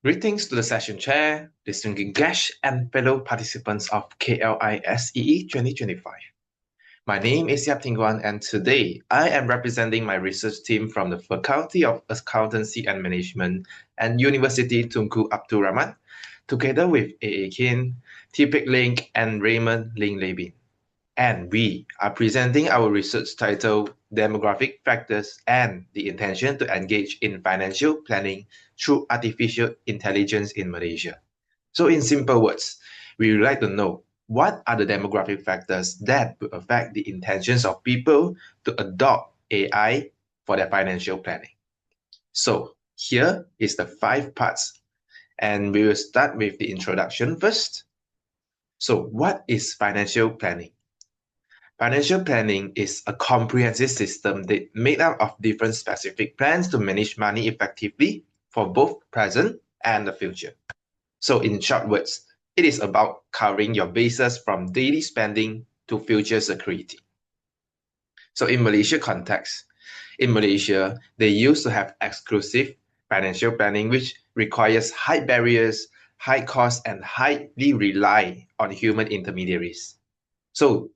Greetings to the session chair, distinguished guests, and fellow participants of KLISEE 2025. My name is Guan, and today I am representing my research team from the Faculty of Accountancy and Management and Universiti Tunku Abdul Rahman, together with Khin, Peck, Ling, and Raymond Ling. And we are presenting our research titled Demographic Factors and the Intention to Engage in Financial Planning through Artificial Intelligence in Malaysia. So in simple words, we would like to know what are the demographic factors that will affect the intentions of people to adopt AI for their financial planning. So here is the 5 parts, and we will start with the introduction first. So what is financial planning? Financial planning is a comprehensive system that made up of different specific plans to manage money effectively for both present and the future. So in short words, it is about covering your bases from daily spending to future security. So in Malaysia context, in Malaysia, they used to have exclusive financial planning, which requires high barriers, high costs, and highly rely on human intermediaries. So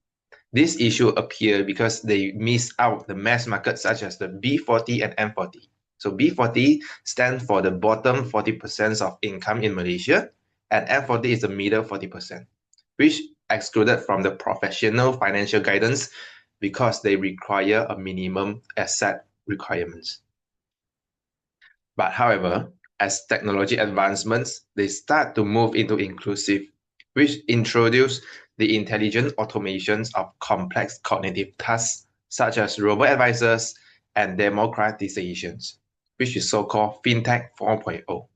this issue appeared because they miss out the mass market such as the B40 and M40. So B40 stands for the bottom 40% of income in Malaysia, and M40 is the middle 40%, which excluded from the professional financial guidance because they require a minimum asset requirements. But however, as technology advancements, they start to move into inclusive, which introduce the intelligent automations of complex cognitive tasks such as robo-advisors and democratizations, which is so-called FinTech 4.0,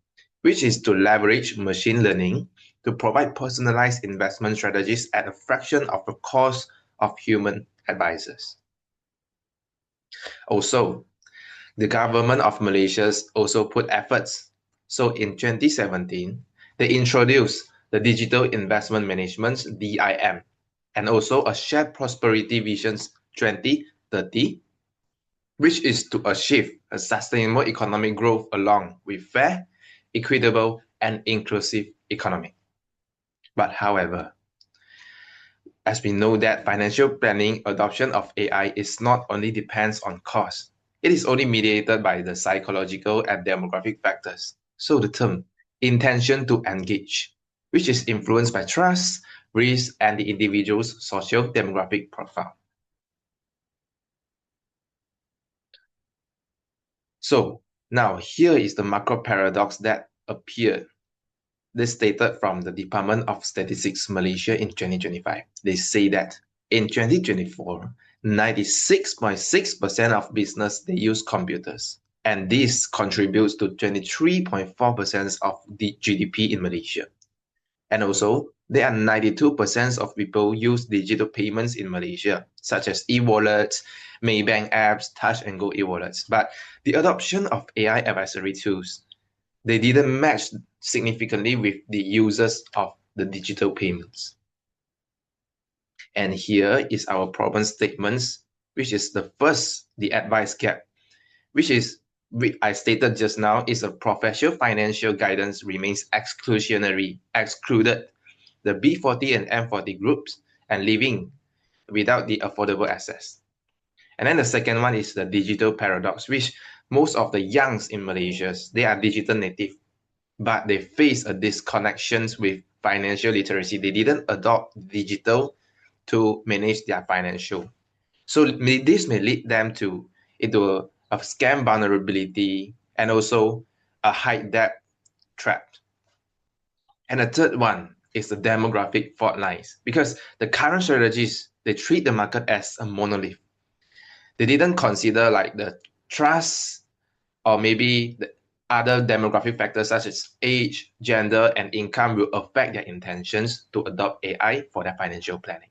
which is to leverage machine learning to provide personalized investment strategies at a fraction of the cost of human advisors. Also, the government of Malaysia also put efforts. So in 2017, they introduced the Digital Investment Management DIM, and also a Shared Prosperity Visions 2030, which is to achieve a sustainable economic growth along with fair, equitable, and inclusive economy. But however, as we know that financial planning adoption of AI is not only depends on cost, it is only mediated by the psychological and demographic factors. So the term intention to engage, which is influenced by trust, risk, and the individual's social demographic profile. So now here is the macro paradox that appeared. This stated from the Department of Statistics Malaysia in 2025. They say that in 2024, 96.6% of business they use computers, and this contributes to 23.4% of the GDP in Malaysia. And also, there are 92% of people use digital payments in Malaysia, such as e-wallets, Maybank apps, Touch and Go e-wallets. But the adoption of AI advisory tools, they didn't match significantly with the users of the digital payments. And here is our problem statements, which is the first, the advice gap, which I stated just now, is a professional financial guidance remains excluded the B40 and M40 groups and living without the affordable access. And then the second one is the digital paradox, which most of the youngs in Malaysia, they are digital native, but they face a disconnection with financial literacy. They didn't adopt digital to manage their financial. So this may lead them into a scam vulnerability and also a high debt trap. And the third one is the demographic fault lines, because the current strategies, they treat the market as a monolith. They didn't consider like the trust or maybe the other demographic factors such as age, gender, and income will affect their intentions to adopt AI for their financial planning.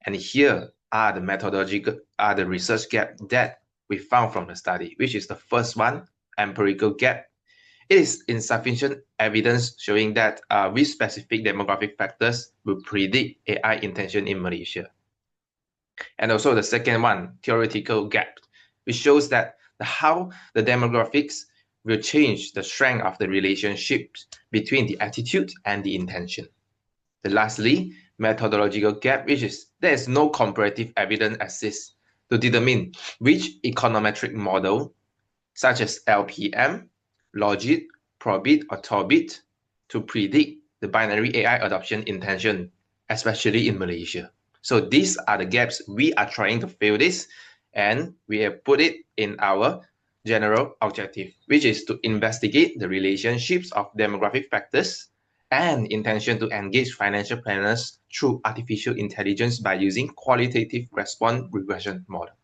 And here are the research gap that we found from the study, which is the first one, empirical gap. It is insufficient evidence showing that which specific demographic factors will predict AI intention in Malaysia. And also the second one, theoretical gap, which shows that how the demographics will change the strength of the relationships between the attitude and the intention. Lastly, methodological gap, which is there is no comparative evidence exists to determine which econometric model, such as LPM, Logit, Probit, or Torbit, to predict the binary AI adoption intention, especially in Malaysia. So these are the gaps we are trying to fill this, and we have put it in our general objective, which is to investigate the relationships of demographic factors and intention to engage financial planners through artificial intelligence by using qualitative response regression model.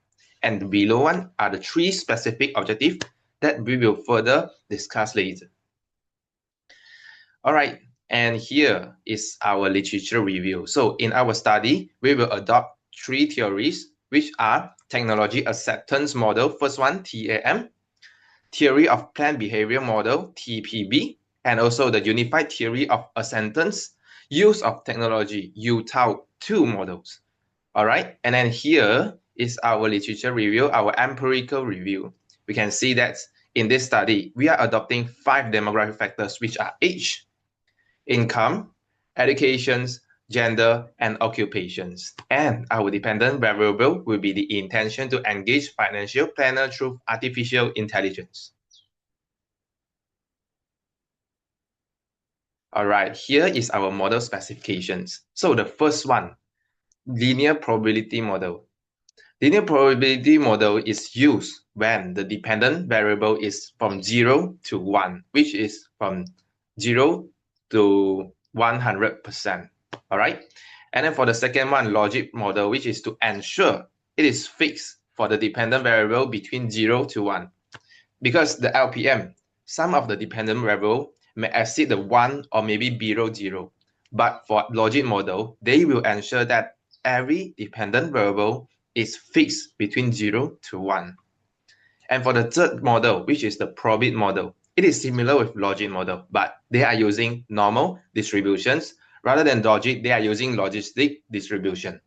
And below one are the 3 specific objectives that we will further discuss later. All right, and here is our literature review. So in our study, we will adopt 3 theories, which are technology acceptance model, first one, TAM, theory of planned behavior model, TPB, and also the unified theory of acceptance, use of technology, UTAUT models. All right, and then here is our literature review, our empirical review. We can see that in this study, we are adopting 5 demographic factors, which are age, income, educations, gender, and occupations. And our dependent variable will be the intention to engage financial planner through artificial intelligence. All right, here is our model specifications. So the first one, linear probability model. Linear probability model is used when the dependent variable is from 0 to 1, which is from 0 to 100%. All right. And then for the second one, logic model, which is to ensure it is fixed for the dependent variable between 0 to 1. Because the LPM, some of the dependent variable may exceed the 1 or maybe below 0. But for logic model, they will ensure that every dependent variable is fixed between 0 to 1. And for the third model, which is the probit model, it is similar with logic model, but they are using normal distributions. Rather than logic, they are using logistic distribution.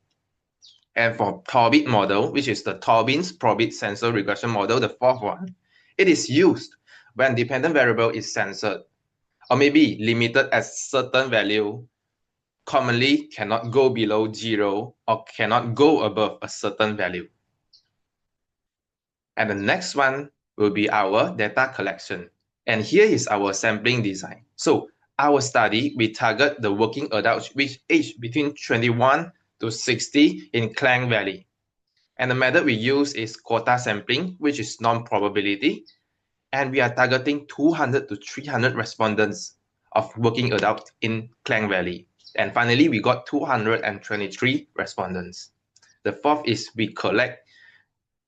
And for Torbit model, which is the Torbin's probit sensor regression model, the fourth one, it is used when dependent variable is censored or maybe limited at certain value, commonly cannot go below 0 or cannot go above a certain value. And the next one will be our data collection. And here is our sampling design. So our study, we target the working adults which age between 21 to 60 in Klang Valley. And the method we use is quota sampling, which is non-probability. And we are targeting 200 to 300 respondents of working adults in Klang Valley. And finally, we got 223 respondents. The fourth is we collect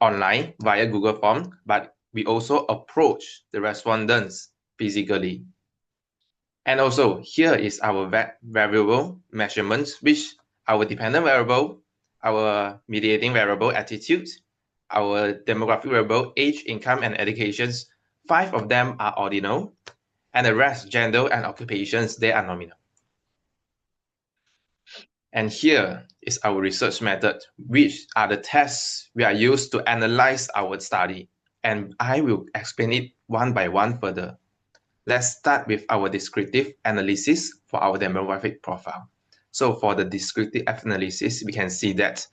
online via Google Form, but we also approach the respondents physically. And also here is our variable measurements, which our dependent variable, our mediating variable attitude, our demographic variable age, income, and educations. 5 of them are ordinal, and the rest, gender and occupations, they are nominal. And here is our research method, which are the tests we are used to analyze our study. And I will explain it one by one further. Let's start with our descriptive analysis for our demographic profile. So for the descriptive analysis, we can see that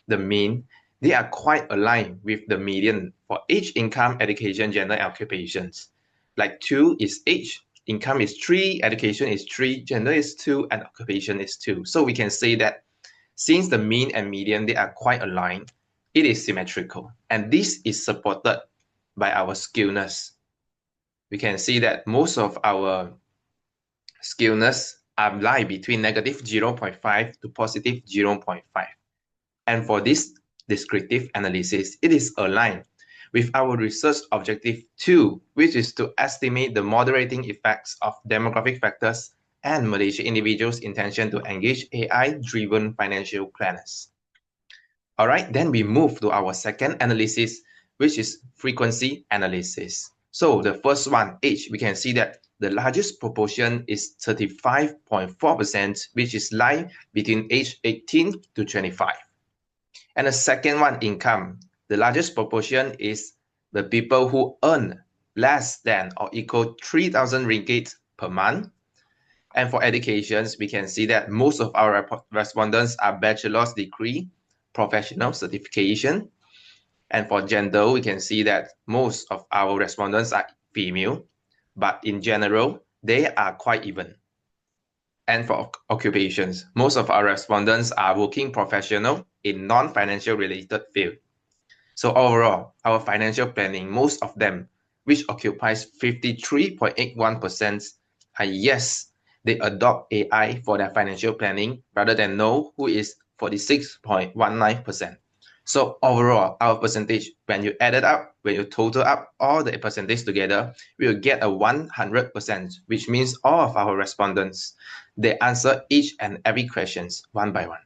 the mean, they are quite aligned with the median for age, income, education, gender, and occupations. Like 2 is age, income is 3, education is 3, gender is 2, and occupation is 2. So we can say that since the mean and median, they are quite aligned, it is symmetrical. And this is supported by our skewness. We can see that most of our skewness are lie between negative 0.5 to positive 0.5. And for this descriptive analysis, it is aligned with our research objective 2, which is to estimate the moderating effects of demographic factors and Malaysian individuals' intention to engage AI-driven financial planners. All right, then we move to our second analysis, which is frequency analysis. So the first one, age, we can see that the largest proportion is 35.4%, which is lie between age 18 to 25. And the second one, income, the largest proportion is the people who earn less than or equal 3,000 ringgit per month. And for educations, we can see that most of our respondents are bachelor's degree, professional certification. And for gender, we can see that most of our respondents are female, but in general, they are quite even. And for occupations, most of our respondents are working professional in non-financial related field. So overall, our financial planning, most of them, which occupies 53.81%, are yes, they adopt AI for their financial planning rather than no, who is 46.19%. So overall, our percentage, when you add it up, when you total up all the percentage together, we will get a 100%, which means all of our respondents, they answer each and every questions one by one.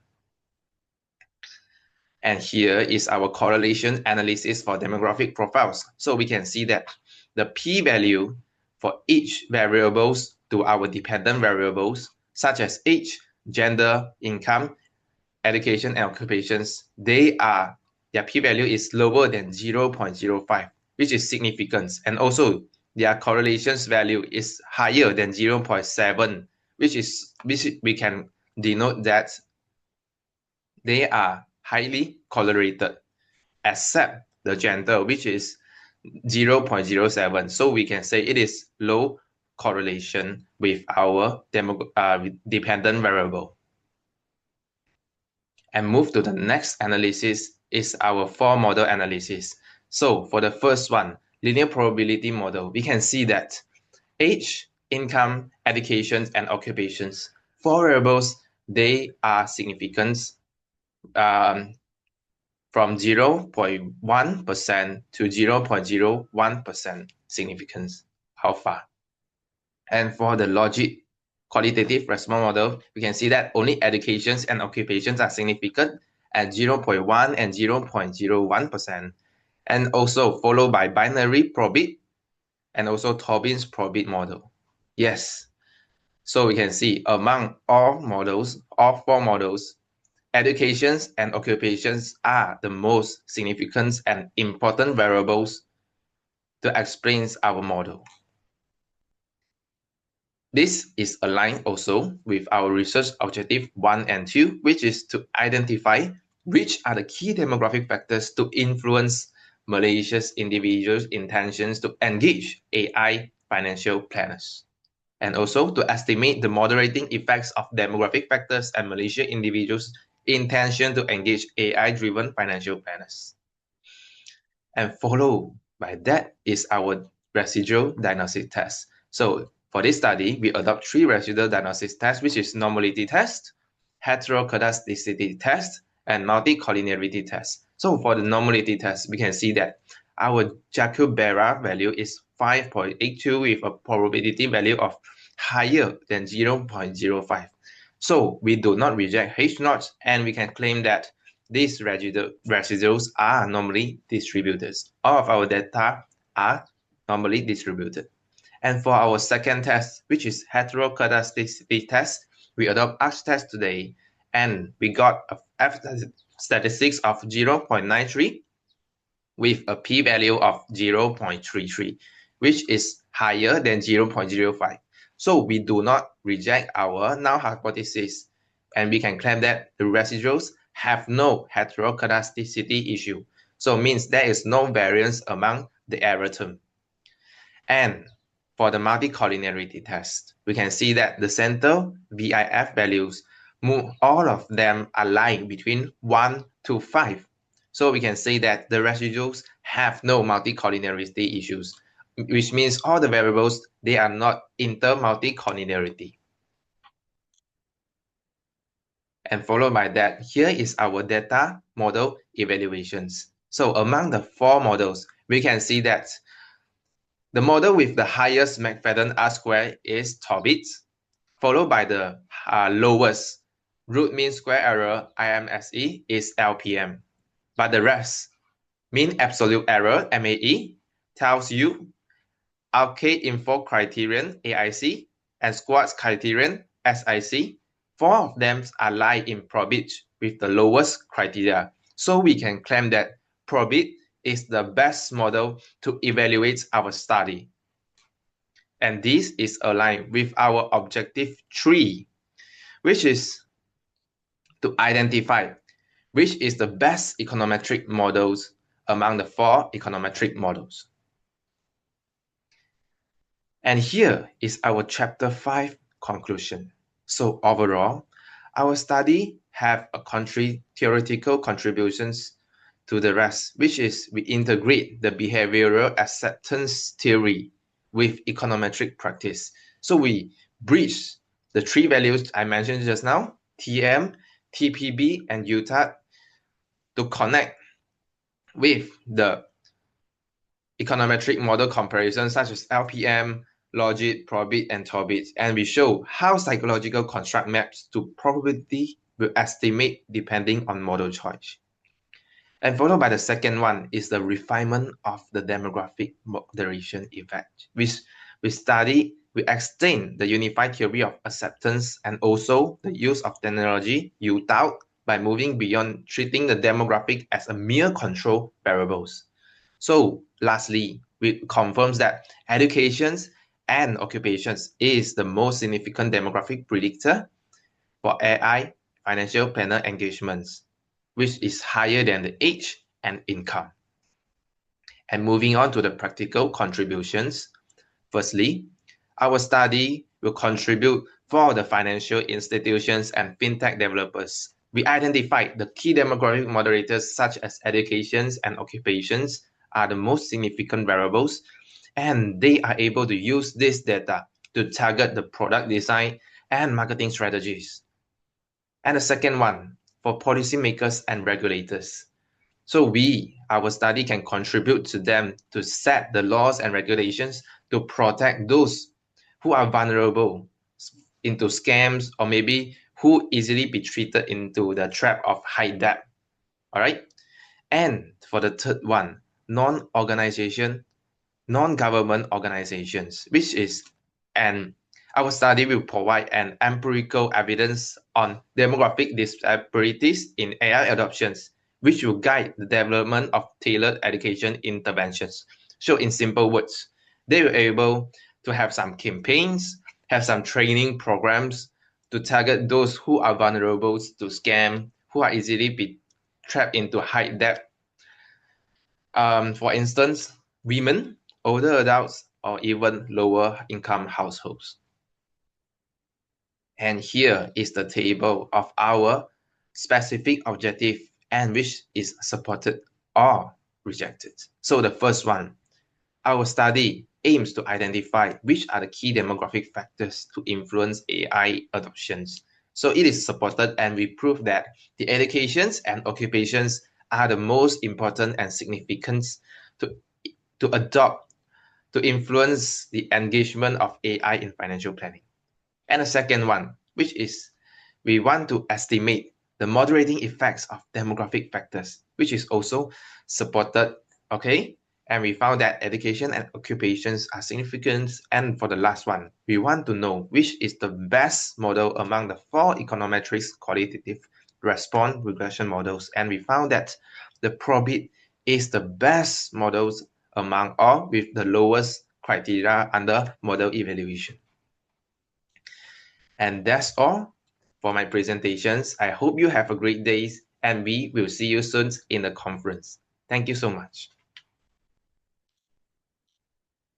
And here is our correlation analysis for demographic profiles. So we can see that the p-value for each variables to our dependent variables, such as age, gender, income, education, and occupations, their p-value is lower than 0.05, which is significant. And also their correlations value is higher than 0.7, which we can denote that they are highly correlated, except the gender, which is 0.07. So we can say it is low correlation with our dependent variable. And move to the next analysis is our 4-model analysis. So for the first one, linear probability model, we can see that age, income, education, and occupations, 4 variables, they are significant from 0.1% to 0.01% significance. How far? And for the logic qualitative response model, we can see that only educations and occupations are significant at 0.1 and 0.01%, and also followed by binary probit and also Tobin's probit model. Yes, so we can see among all models, all 4 models, educations and occupations are the most significant and important variables to explain our model. This is aligned also with our research objective 1 and 2, which is to identify which are the key demographic factors to influence Malaysia's individuals' intentions to engage AI financial planners, and also to estimate the moderating effects of demographic factors and Malaysian individuals' intention to engage AI-driven financial planners. And followed by that is our residual diagnostic test. So for this study, we adopt 3 residual diagnostic tests, which is normality test, heteroscedasticity test, and multicollinearity test. So for the normality test, we can see that our Jacob-Berra value is 5.82 with a probability value of higher than 0.05. So we do not reject H0, and we can claim that these residuals are normally distributed. All of our data are normally distributed. And for our second test, which is heteroscedasticity test, we adopt ARCH test today, and we got a F statistics of 0.93 with a p-value of 0.33, which is higher than 0.05. So we do not reject our null hypothesis, and we can claim that the residuals have no heteroscedasticity issue. So it means there is no variance among the error term. And for the multicollinearity test, we can see that the center VIF values, all of them are lying between 1 to 5. So we can say that the residuals have no multicollinearity issues, which means all the variables, they are not inter-multicollinearity. And followed by that, here is our data model evaluations. So among the 4 models, we can see that the model with the highest McFadden R-square is Tobit, followed by the lowest root mean square error IMSE is LPM. But the rest, mean absolute error MAE, tells you arcade info criterion AIC and squads criterion SIC. 4 of them are lie in probit with the lowest criteria. So we can claim that probit is the best model to evaluate our study. And this is aligned with our objective 3, which is to identify which is the best econometric models among the 4 econometric models. And here is our chapter 5 conclusion. So overall, our study have a theoretical contributions to the rest, which is we integrate the behavioral acceptance theory with econometric practice. So we bridge the 3 values I mentioned just now, TM, TPB, and UTAUT, to connect with the econometric model comparisons such as LPM, logit, probit, and torbit, and we show how psychological construct maps to probability will estimate depending on model choice. And followed by the second one is the refinement of the demographic moderation effect, which we extend the unified theory of acceptance and also the use of technology, UTAUT, by moving beyond treating the demographic as a mere control variables. So lastly, we confirms that educations and occupations is the most significant demographic predictor for AI financial planner engagements, which is higher than the age and income. And moving on to the practical contributions. Firstly, our study will contribute for the financial institutions and fintech developers. We identified the key demographic moderators such as educations and occupations are the most significant variables, and they are able to use this data to target the product design and marketing strategies. And the second one, for policymakers and regulators. So our study can contribute to them to set the laws and regulations to protect those who are vulnerable into scams or maybe who easily be treated into the trap of high debt. All right. And for the third one, non-government organizations, which is our study will provide an empirical evidence on demographic disparities in AI adoptions, which will guide the development of tailored education interventions. So in simple words, they will be able to have some campaigns, have some training programs to target those who are vulnerable to scam, who are easily be trapped into high debt. For instance, women, older adults, or even lower income households. And here is the table of our specific objective and which is supported or rejected. So the first one, our study aims to identify which are the key demographic factors to influence AI adoptions. So it is supported and we prove that the educations and occupations are the most important and significant to adopt, to influence the engagement of AI in financial planning. And the second one, which is we want to estimate the moderating effects of demographic factors, which is also supported, okay? And we found that education and occupations are significant. And for the last one, we want to know which is the best model among the 4 econometrics qualitative response regression models. And we found that the probit is the best models among all with the lowest criteria under model evaluation. And that's all for my presentations. I hope you have a great day and we will see you soon in the conference. Thank you so much.